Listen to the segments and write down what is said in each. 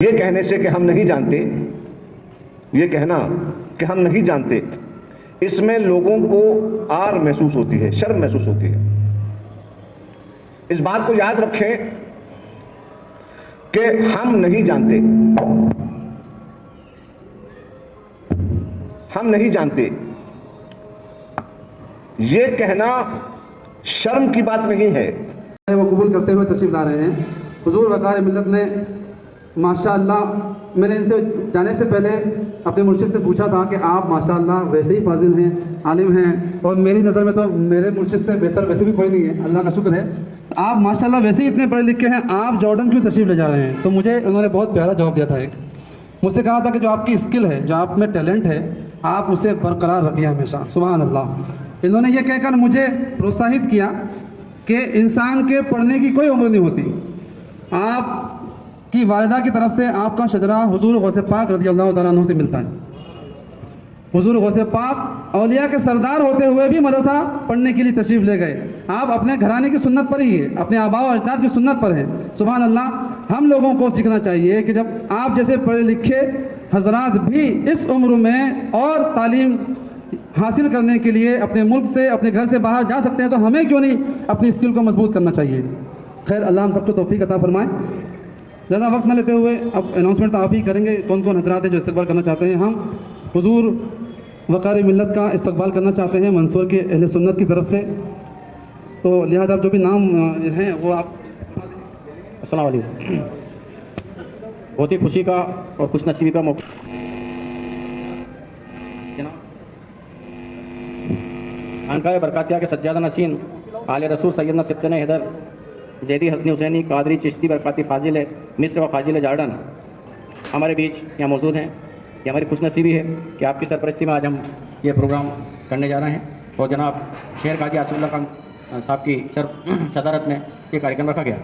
یہ کہنے سے کہ ہم نہیں جانتے، یہ کہنا کہ ہم نہیں جانتے، اس میں لوگوں کو آر محسوس ہوتی ہے، شرم محسوس ہوتی ہے۔ اس بات کو یاد رکھیں کہ ہم نہیں جانتے، ہم نہیں جانتے، یہ کہنا شرم کی بات نہیں ہے۔ وہ قبول کرتے ہوئے تشریف لا رہے ہیں۔ حضور وقار ملت نے ماشاءاللہ، میں نے ان سے جانے سے پہلے اپنے مرشد سے پوچھا تھا کہ آپ ماشاءاللہ ویسے ہی فاضل ہیں، عالم ہیں، اور میری نظر میں تو میرے مرشد سے بہتر ویسے بھی کوئی نہیں ہے، اللہ کا شکر ہے۔ آپ ماشاءاللہ ویسے ہی اتنے پڑھے لکھے ہیں، آپ جارڈن کیوں تشریف لے جا رہے ہیں؟ تو مجھے انہوں نے بہت پیارا جواب دیا تھا۔ ایک مجھ سے کہا تھا کہ جو آپ کی اسکل ہے، جو آپ میں ٹیلنٹ ہے، آپ اسے برقرار رکھیے ہمیشہ۔ سبحان اللہ۔ انہوں نے یہ کہہ کر مجھے پروتساہت کیا کہ انسان کے پڑھنے کی کوئی عمر نہیں ہوتی۔ آپ کی والدہ کی طرف سے آپ کا شجرہ حضور غوث پاک رضی اللہ تعالیٰ عنہ سے ملتا ہے۔ حضور غوث پاک اولیاء کے سردار ہوتے ہوئے بھی مدرسہ پڑھنے کے لیے تشریف لے گئے۔ آپ اپنے گھرانے کی سنت پر ہی ہیں، اپنے آباء و اجداد کی سنت پر ہیں۔ سبحان اللہ۔ ہم لوگوں کو سیکھنا چاہیے کہ جب آپ جیسے پڑھے لکھے حضرات بھی اس عمر میں اور تعلیم حاصل کرنے کے لیے اپنے ملک سے، اپنے گھر سے باہر جا سکتے ہیں، تو ہمیں کیوں نہیں اپنی اسکل کو مضبوط کرنا چاہیے۔ خیر، اللہ ہم سب کو توفیق عطا فرمائے۔ زیادہ وقت نہ لیتے ہوئے اب اناؤنسمنٹ تو آپ ہی کریں گے، کون کون حضرات ہیں جو استقبال کرنا چاہتے ہیں۔ ہم حضور وقار ملت کا استقبال کرنا چاہتے ہیں منصور کے اہل سنت کی طرف سے، تو لہذا جو بھی نام ہیں وہ آپ۔ السلام علیکم۔ بہت ہی خوشی کا اور خوش نصیبی کا موقع خانقاہ برکاتیہ کے سجادہ نشین آل رسول سیدنا سبطین حیدر زیدی حسنی حسینی قادری چشتی برکاتی فاضل مصر و فاضل جارڈن ہمارے بیچ یہاں موجود ہیں۔ یہ ہماری خوش نصیبی ہے کہ آپ کی سرپرستی میں آج ہم یہ پروگرام کرنے جا رہے ہیں، اور جناب شیر قاضی آصف اللہ خان صاحب کی صدارت میں یہ کارکرم رکھا گیا۔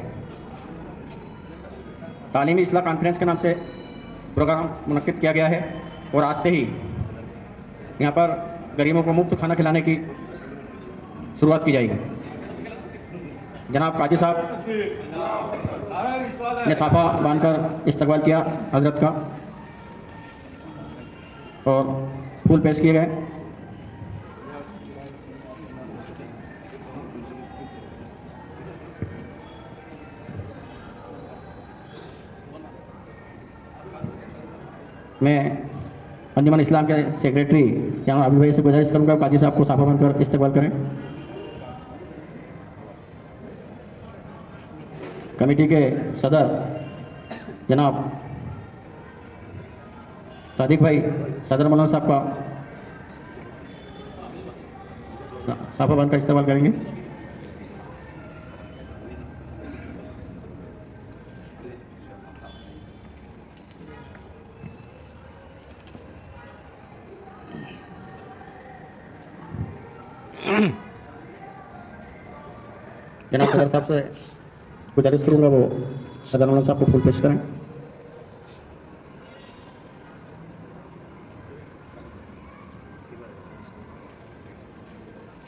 تعلیمی اصلاح کانفرنس کے نام سے پروگرام منعقد کیا گیا ہے، اور آج سے ہی یہاں پر غریبوں کو مفت کھانا کھلانے کی شروعات کی جائے گی۔ جناب قاضی صاحب نے صافہ باندھ کر استقبال کیا حضرت کا، اور پھول پیش کیے گئے۔ میں انجمن اسلام کے سیکریٹری جناب عابد بھائی سے گزارش کروں گا قاضی صاحب کو صافہ باندھ کر استقبال کریں۔ کمیٹی کے صدر جناب صادق بھائی صدر مولانا صاحب کا صافہ باندھ کر استقبال کریں گے۔ جناب صدر صاحب سے گزارش کروں گا وہ صدر مولانا صاحب کو پھول پیش کریں۔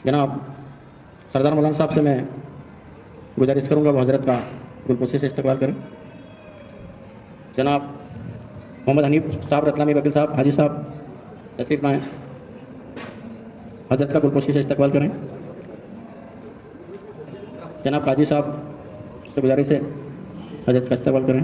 جناب سردار مولانا صاحب سے میں گزارش کروں گا وہ حضرت کا گلپوشی سے استقبال کریں۔ جناب محمد حنیف صاحب رتلامی وکیل صاحب حاجی صاحب تشریف لائیں، حضرت کا گلپوشی سے استقبال کریں۔ جناب قاضی صاحب سے گزارش ہے حضرت کا استقبال کریں۔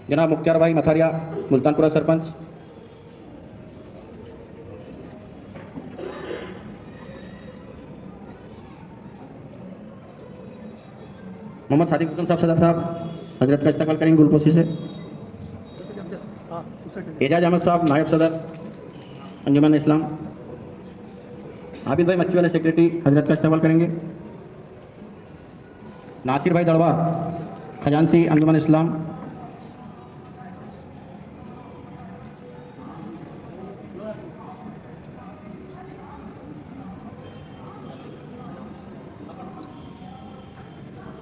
جناب مختار بھائی متھاریا ملتان پورہ سرپنچ، محمد صادق حسن صاحب صدر صاحب حضرت کا استقبال کریں گے گلپوشی سے۔ اعجاز احمد صاحب نائب صدر انجمن اسلام، عابد بھائی مچھی والے سیکریٹری حضرت کا استقبال کریں گے۔ ناصر بھائی دڑوار خجانسی انجمن اسلام،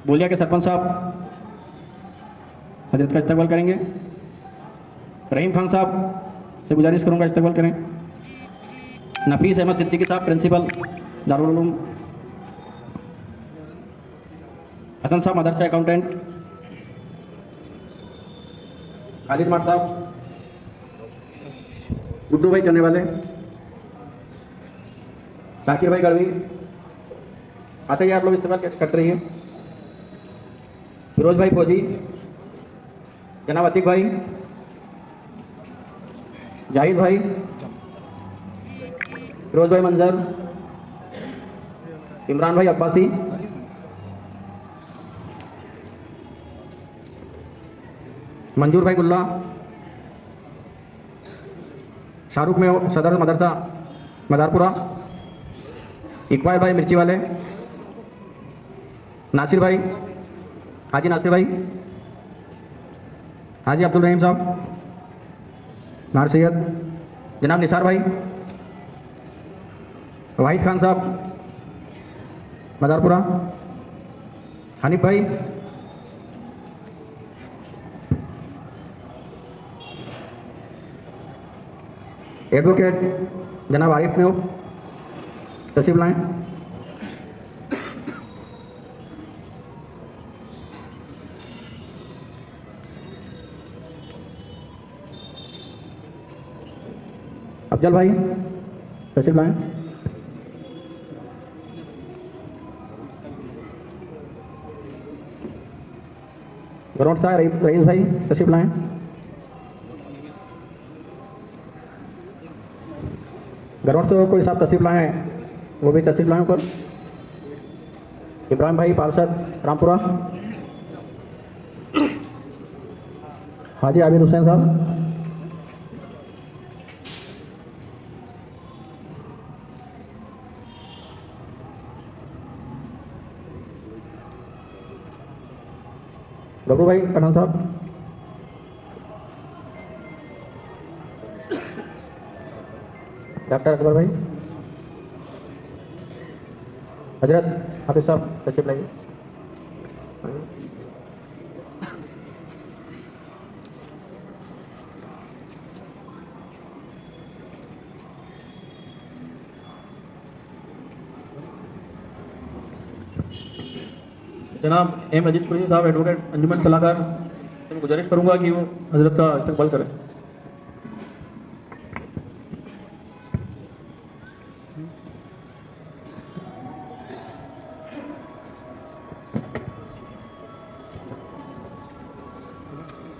بولیا کے سرپنچ صاحب حضرت کا استقبال کریں گے. رحیم خان صاحب سے گزارش کروں گا استقبال کریں. نفیس احمد صدیقی صاحب پرنسپل دارالعلوم. حسن صاحب مدرسہ اکاؤنٹنٹ. خالد مار صاحب. گڈو بھائی چلنے والے. شاکر بھائی گڑوی آتے ہی آپ لوگ استقبال کرتے رہیے. فیروز بھائی فوجی. جناب عتیق بھائی. جاہد بھائی. فیروز بھائی منظر. عمران بھائی عباسی. منظور بھائی گلہ. شاہ رخ میں صدر مدرسہ مدارپورہ. اقبال بھائی مرچی والے. ناصر بھائی. حاجی ناصر بھائی. حاجی عبد الرحیم صاحب. نار سید. جناب نثار بھائی. واحد خان صاحب مدارپورہ. حنیف بھائی. ایڈوکیٹ جناب عارف میں تشریف لائیں. افضل بھائی تشریف لائیں. گروٹ صاحب رئیس بھائی تشریف لائیں. گروٹ سے کوئی صاحب تشریف لائیں وہ بھی تشریف لائیں اوپر. ابراہیم بھائی پارشد رامپورہ. حاجی عابد حسین صاحب. گبرو بھائی پٹھان صاحب. ڈاکٹر اکبر بھائی. حضرت حافظ صاحب تشریف لائیے. جناب ایم اجیت قریشی صاحب ایڈوکیٹ انجمن صلاح کار سے میں گزارش کروں گا کہ وہ حضرت کا استقبال کریں.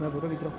میں فوٹو کھینچ رہا ہوں.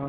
ہاں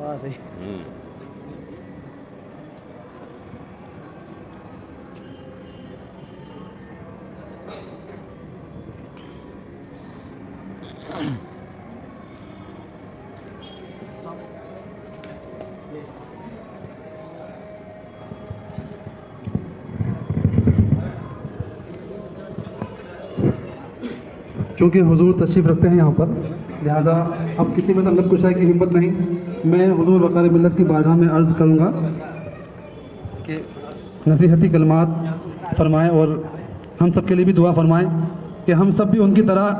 ہاں صحیح. چونکہ حضور تشریف رکھتے ہیں یہاں پر لہٰذا اب کسی میں طلب کشائی کی ہمت نہیں. میں حضور وقار ملت کی بارگاہ میں عرض کروں گا کہ نصیحتی کلمات فرمائیں اور ہم سب کے لیے بھی دعا فرمائیں کہ ہم سب بھی ان کی طرح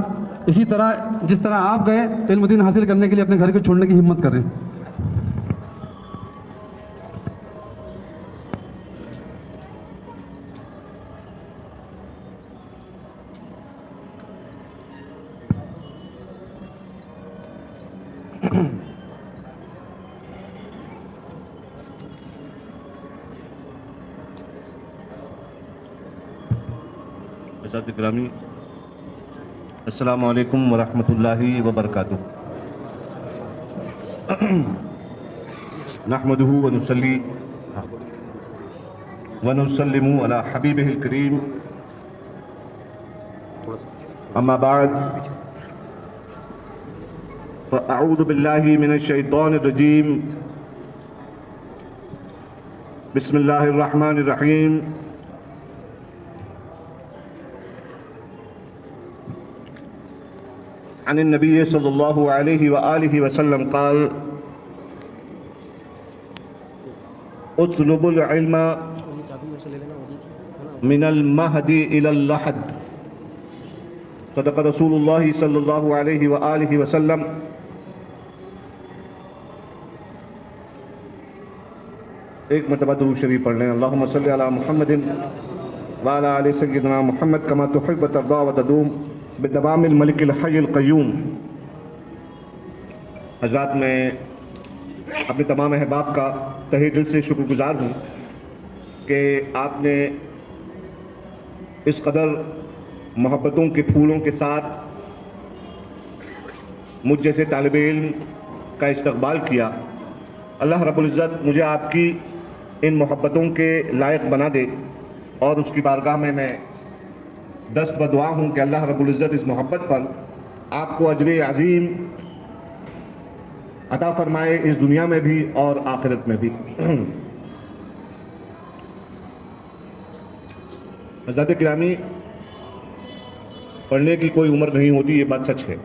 اسی طرح جس طرح آپ گئے علم دین حاصل کرنے کے لیے اپنے گھر کو چھوڑنے کی ہمت کریں. حضرت گرامی السلام علیکم ورحمۃ اللہ وبرکاتہ. نحمدہ ونصلی ونسلم علی حبیبہ الکریم. اما بعد فاعوذ باللہ من الشیطان الرجیم. بسم اللہ الرحمن الرحیم. عن النبي صلى الله عليه وآله وسلم قال اطلبوا العلم من المهدی الی اللحد. صدق رسول اللہ صلی اللہ علیہ وآلہ وسلم. ایک مرتبہ درود شریف پڑھ لیں. اللہم صلی علی محمد وعلی آل سیدنا محمد کما تحب وترضى وتدوم بدوام الملک الحی القیوم. حضرات، میں اپنے تمام احباب کا تہہ دل سے شکر گزار ہوں کہ آپ نے اس قدر محبتوں کے پھولوں کے ساتھ مجھ جیسے طالب علم کا استقبال کیا. اللہ رب العزت مجھے آپ کی ان محبتوں کے لائق بنا دے، اور اس کی بارگاہ میں دست بدعا ہوں کہ اللہ رب العزت اس محبت پر آپ کو اجر عظیم عطا فرمائے، اس دنیا میں بھی اور آخرت میں بھی. حضرات گرامی، پڑھنے کی کوئی عمر نہیں ہوتی، یہ بات سچ ہے.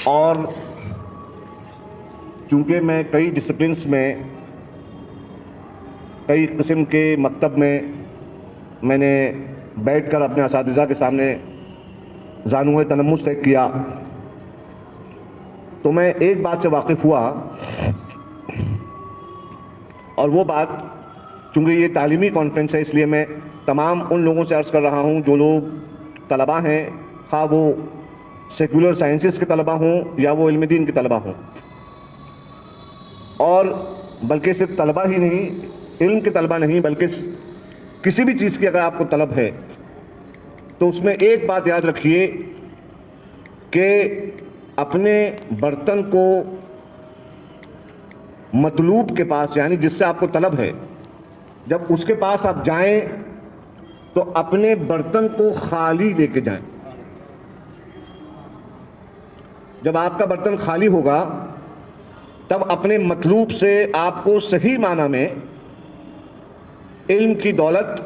اور چونکہ میں کئی ڈسپلنس میں، کئی قسم کے مکتب میں نے بیٹھ کر اپنے اساتذہ کے سامنے زانوئے تلمس طے کیا، تو میں ایک بات سے واقف ہوا، اور وہ بات، چونکہ یہ تعلیمی کانفرنس ہے اس لیے میں تمام ان لوگوں سے عرض کر رہا ہوں جو لوگ طلباء ہیں، خواہ وہ سیکولر سائنسز کے طلباء ہوں یا وہ علم دین کے طلباء ہوں، اور بلکہ صرف طلباء ہی نہیں، علم کے طلباء نہیں، بلکہ کسی بھی چیز کی اگر آپ کو طلب ہے تو اس میں ایک بات یاد رکھیے کہ اپنے برتن کو مطلوب کے پاس، یعنی جس سے آپ کو طلب ہے، جب اس کے پاس آپ جائیں تو اپنے برتن کو خالی لے کے جائیں. جب آپ کا برتن خالی ہوگا تب اپنے مطلوب سے آپ کو صحیح معنی میں علم کی دولت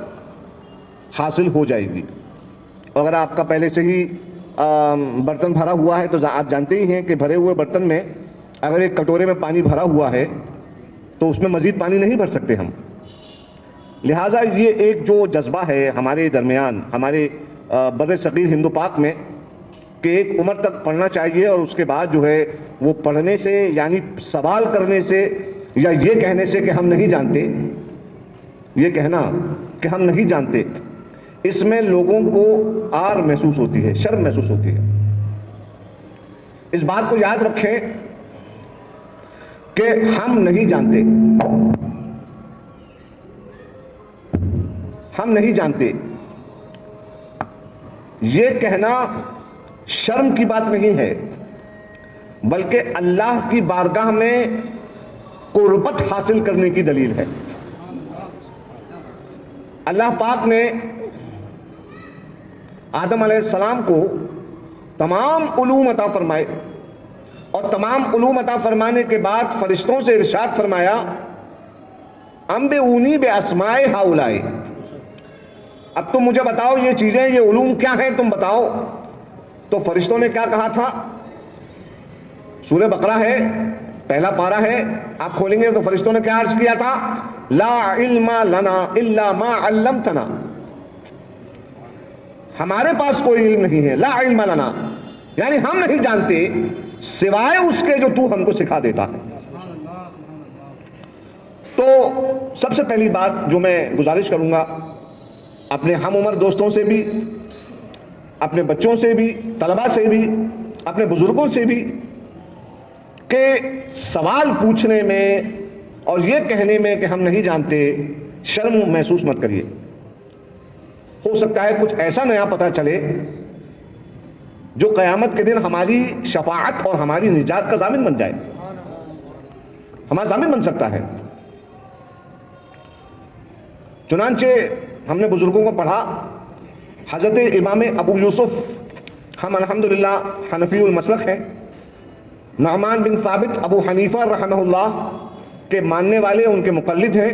حاصل ہو جائے گی. اگر آپ کا پہلے سے ہی برتن بھرا ہوا ہے تو آپ جانتے ہی ہیں کہ بھرے ہوئے برتن میں اگر ایک کٹورے میں پانی بھرا ہوا ہے تو اس میں مزید پانی نہیں بھر سکتے ہم. لہٰذا یہ ایک جو جذبہ ہے ہمارے درمیان، ہمارے بر صغیر ہند و پاک میں، کہ ایک عمر تک پڑھنا چاہیے اور اس کے بعد جو ہے وہ پڑھنے سے، یعنی سوال کرنے سے یا یہ کہنے سے کہ ہم نہیں جانتے، یہ کہنا کہ ہم نہیں جانتے، اس میں لوگوں کو آر محسوس ہوتی ہے، شرم محسوس ہوتی ہے. اس بات کو یاد رکھیں کہ ہم نہیں جانتے، ہم نہیں جانتے، یہ کہنا شرم کی بات نہیں ہے، بلکہ اللہ کی بارگاہ میں قربت حاصل کرنے کی دلیل ہے. اللہ پاک نے آدم علیہ السلام کو تمام علوم عطا فرمائے، اور تمام علوم عطا فرمانے کے بعد فرشتوں سے ارشاد فرمایا، انبئونی باسماء ہؤلاء، اب تم مجھے بتاؤ یہ چیزیں، یہ علوم کیا ہیں، تم بتاؤ. تو فرشتوں نے کیا کہا تھا؟ سورہ بقرہ ہے، پہلا پارہ ہے، آپ کھولیں گے تو فرشتوں نے کیا عرض کیا تھا؟ لا علم لنا الا ما علمتنا، ہمارے پاس کوئی علم نہیں ہے. لا علم لنا یعنی ہم نہیں جانتے سوائے اس کے جو تو ہم کو سکھا دیتا ہے. تو سب سے پہلی بات جو میں گزارش کروں گا اپنے ہم عمر دوستوں سے بھی، اپنے بچوں سے بھی، طلباء سے بھی، اپنے بزرگوں سے بھی، کہ سوال پوچھنے میں اور یہ کہنے میں کہ ہم نہیں جانتے شرم محسوس مت کریے. ہو سکتا ہے کچھ ایسا نیا پتہ چلے جو قیامت کے دن ہماری شفاعت اور ہماری نجات کا ضامن بن جائے، ہمارا ضامن بن سکتا ہے. چنانچہ ہم نے بزرگوں کو پڑھا، حضرت امام ابو یوسف، ہم الحمدللہ حنفی المسلک ہیں، نعمان بن ثابت ابو حنیفہ رحمہ اللہ کے ماننے والے، ان کے مقلد ہیں،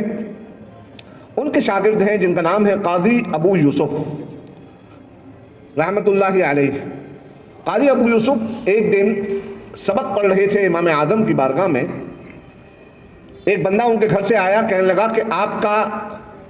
ان کے شاگرد ہیں جن کا نام ہے قاضی ابو یوسف رحمۃ اللہ علیہ. قاضی ابو یوسف ایک دن سبق پڑھ رہے تھے امام اعظم کی بارگاہ میں. ایک بندہ ان کے گھر سے آیا، کہنے لگا کہ آپ کا